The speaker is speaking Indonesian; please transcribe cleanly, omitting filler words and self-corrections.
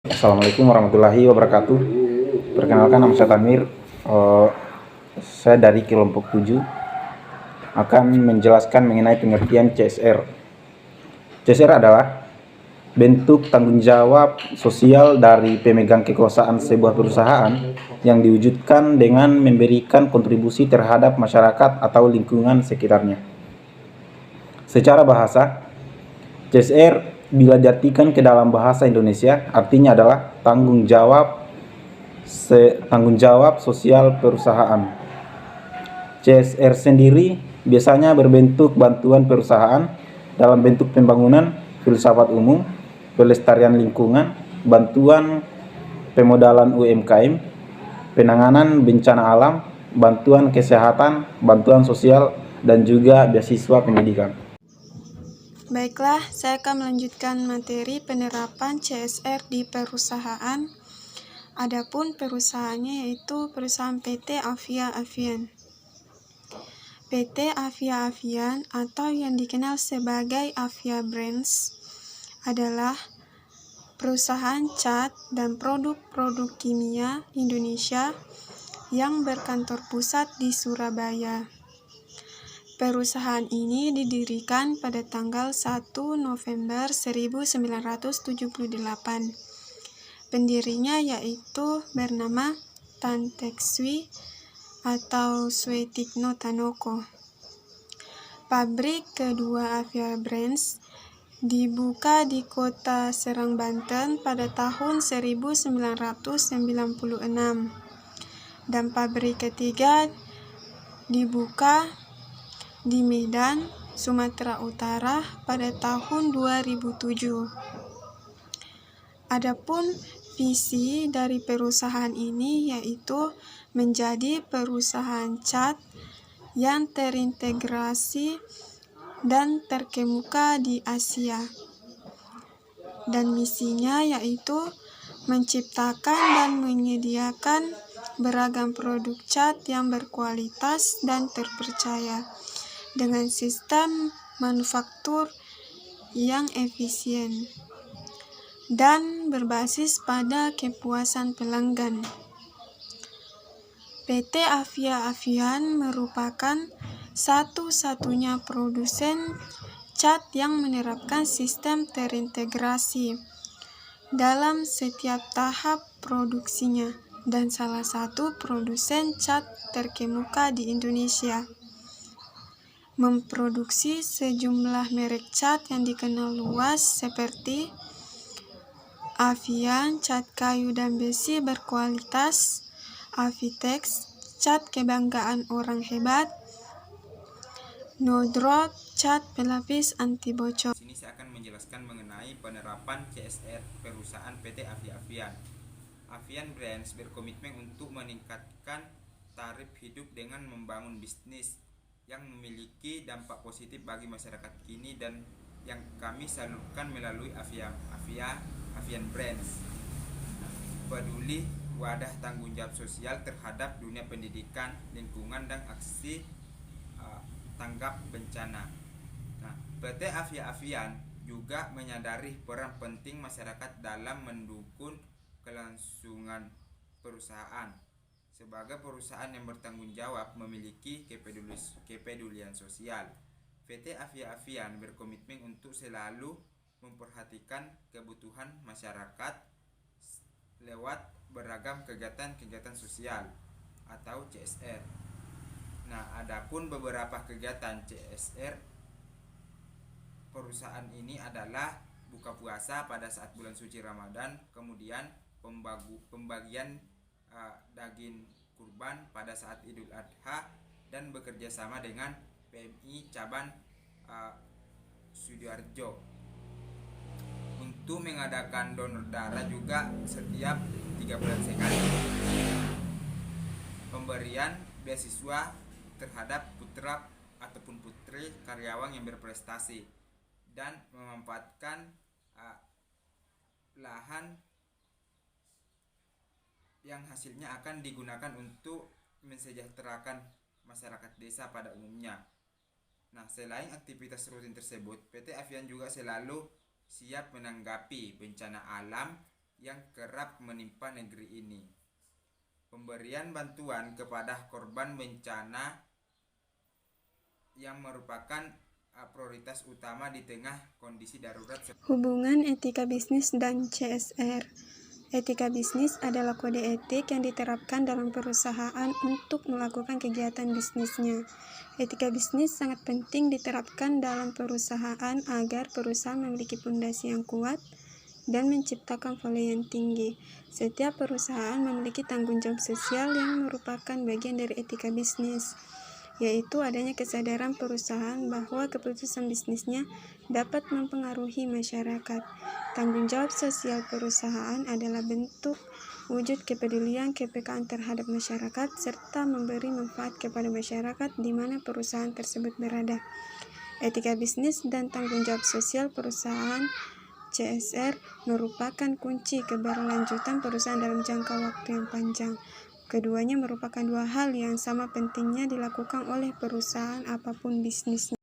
Assalamualaikum warahmatullahi wabarakatuh. Perkenalkan, nama saya Tamir. Saya dari kelompok 7 akan menjelaskan mengenai pengertian CSR. CSR adalah bentuk tanggung jawab sosial dari pemegang kekuasaan sebuah perusahaan yang diwujudkan dengan memberikan kontribusi terhadap masyarakat atau lingkungan sekitarnya. Secara bahasa, CSR bila diartikan ke dalam bahasa Indonesia artinya adalah tanggung jawab sosial perusahaan. CSR sendiri biasanya berbentuk bantuan perusahaan dalam bentuk pembangunan, filsafat umum, pelestarian lingkungan, bantuan pemodalan UMKM, penanganan bencana alam, bantuan kesehatan, bantuan sosial, dan juga beasiswa pendidikan. Baiklah, saya akan melanjutkan materi penerapan CSR di perusahaan. Adapun perusahaannya yaitu perusahaan PT Avia Avian. PT Avia Avian atau yang dikenal sebagai Avia Brands adalah perusahaan cat dan produk-produk kimia Indonesia yang berkantor pusat di Surabaya. Perusahaan ini didirikan pada tanggal 1 November 1978. Pendirinya yaitu bernama Tan Teck Swi atau Suetikno Tanoko. Pabrik kedua Avia Brands dibuka di kota Serang, Banten pada tahun 1996 dan pabrik ketiga dibuka di Medan, Sumatera Utara pada tahun 2007. Adapun visi dari perusahaan ini yaitu menjadi perusahaan cat yang terintegrasi dan terkemuka di Asia. Dan misinya yaitu menciptakan dan menyediakan beragam produk cat yang berkualitas dan terpercaya dengan sistem manufaktur yang efisien dan berbasis pada kepuasan pelanggan. PT Avia Avian merupakan satu-satunya produsen cat yang menerapkan sistem terintegrasi dalam setiap tahap produksinya dan salah satu produsen cat terkemuka di Indonesia. Memproduksi sejumlah merek cat yang dikenal luas seperti Avian, cat kayu dan besi berkualitas, Avitex, cat kebanggaan orang hebat, No Drop, cat pelapis anti bocor. Di sini saya akan menjelaskan mengenai penerapan CSR perusahaan PT Avia Avian. Avian Brands berkomitmen untuk meningkatkan taraf hidup dengan membangun bisnis yang memiliki dampak positif bagi masyarakat kini dan yang kami salurkan melalui Avian Brands. Peduli wadah tanggung jawab sosial terhadap dunia pendidikan, lingkungan, dan aksi tanggap bencana. PT Avia Avian juga menyadari peran penting masyarakat dalam mendukung kelangsungan perusahaan. Sebagai perusahaan yang bertanggung jawab memiliki kepedulian sosial, PT Avia Avian berkomitmen untuk selalu memperhatikan kebutuhan masyarakat lewat beragam kegiatan sosial atau CSR. Adapun beberapa kegiatan CSR perusahaan ini adalah buka puasa pada saat bulan suci Ramadan, kemudian pembagian daging kurban pada saat Idul Adha, dan bekerja sama dengan PMI cabang Sidoarjo untuk mengadakan donor darah juga setiap 3 bulan sekali. Pemberian beasiswa terhadap putra ataupun putri karyawan yang berprestasi dan memanfaatkan lahan yang hasilnya akan digunakan untuk mensejahterakan masyarakat desa pada umumnya. Selain aktivitas rutin tersebut, PT Avian juga selalu siap menanggapi bencana alam yang kerap menimpa negeri ini. Pemberian bantuan kepada korban bencana yang merupakan prioritas utama di tengah kondisi darurat. Hubungan etika bisnis dan CSR. Etika bisnis adalah kode etik yang diterapkan dalam perusahaan untuk melakukan kegiatan bisnisnya. Etika bisnis sangat penting diterapkan dalam perusahaan agar perusahaan memiliki fondasi yang kuat dan menciptakan value yang tinggi. Setiap perusahaan memiliki tanggung jawab sosial yang merupakan bagian dari etika bisnis, yaitu adanya kesadaran perusahaan bahwa keputusan bisnisnya dapat mempengaruhi masyarakat. Tanggung jawab sosial perusahaan adalah bentuk wujud kepedulian kepekaan terhadap masyarakat serta memberi manfaat kepada masyarakat di mana perusahaan tersebut berada. Etika bisnis dan tanggung jawab sosial perusahaan CSR merupakan kunci keberlanjutan perusahaan dalam jangka waktu yang panjang. Keduanya merupakan dua hal yang sama pentingnya dilakukan oleh perusahaan apapun bisnisnya.